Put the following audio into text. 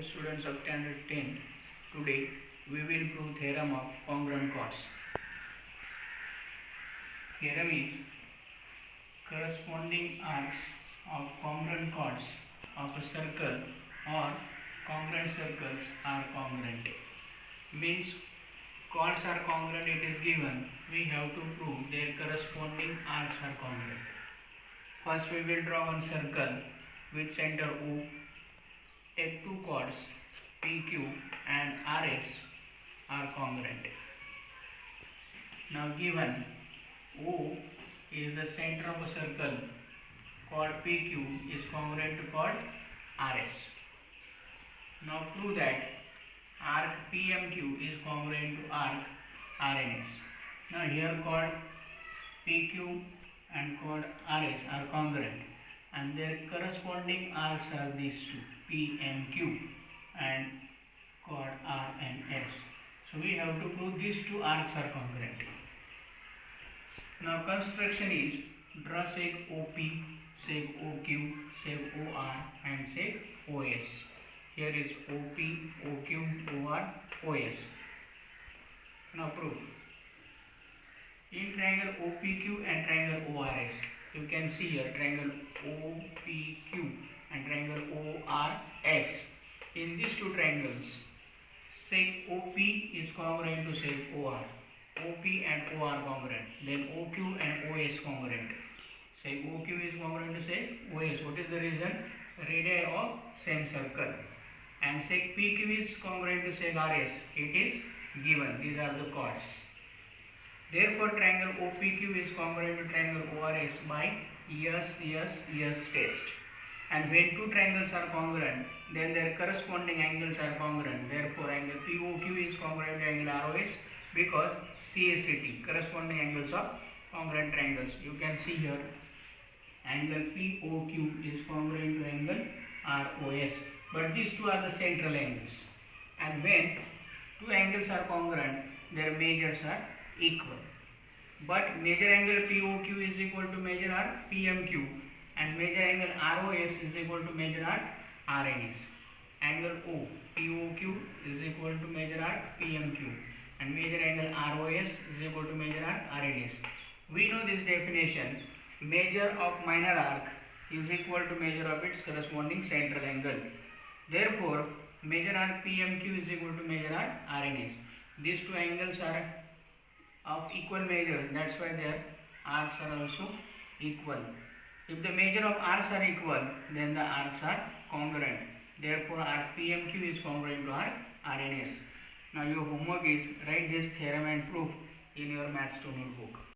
students of standard 10. Today we will prove theorem of congruent chords. Theorem is corresponding arcs of congruent chords of a circle or congruent circles are congruent. Means chords are congruent, it is given. We have to prove their corresponding arcs are congruent. First we will draw one circle with center O. Take two chords PQ and RS are congruent. Now given O is the center of a circle, chord PQ is congruent to chord RS. Now prove that arc PMQ is congruent to arc RNS. Now here chord PQ and chord RS are congruent and their corresponding arcs are these two, P and Q, and chord R and S. So we have to prove these two arcs are congruent. Now construction is draw seg OP, seg OQ, seg OR and seg OS. Here is OP, OQ, OR, OS. Now prove. In triangle OPQ and triangle ORS, you can see here triangle OPQ and triangle ORS. In these two triangles, seg OP is congruent to seg OR. OP and OR congruent. Then OQ and OS congruent. Seg OQ is congruent to seg OS. What is the reason? Radii of same circle. And seg PQ is congruent to seg RS. It is given. These are the chords. Therefore, triangle OPQ is congruent to triangle ORS by yes test. And when two triangles are congruent, then their corresponding angles are congruent. Therefore, angle POQ is congruent to angle ROS because CACT, corresponding angles of congruent triangles. You can see here, angle POQ is congruent to angle ROS. But these two are the central angles. And when two angles are congruent, their measures are equal. But major angle POQ is equal to major arc PMQ and major angle ROS is equal to major arc RNS. Angle O POQ is equal to major arc PMQ and major angle ROS is equal to major arc RNS. We know this definition. Measure of minor arc is equal to measure of its corresponding central angle. Therefore, major arc PMQ is equal to major arc RNS. These two angles are of equal measures, that's why their arcs are also equal. If the measure of arcs are equal, then the arcs are congruent. Therefore, arc PMQ is congruent to arc RNS. Now your homework is write this theorem and proof in your maths 2 notebook.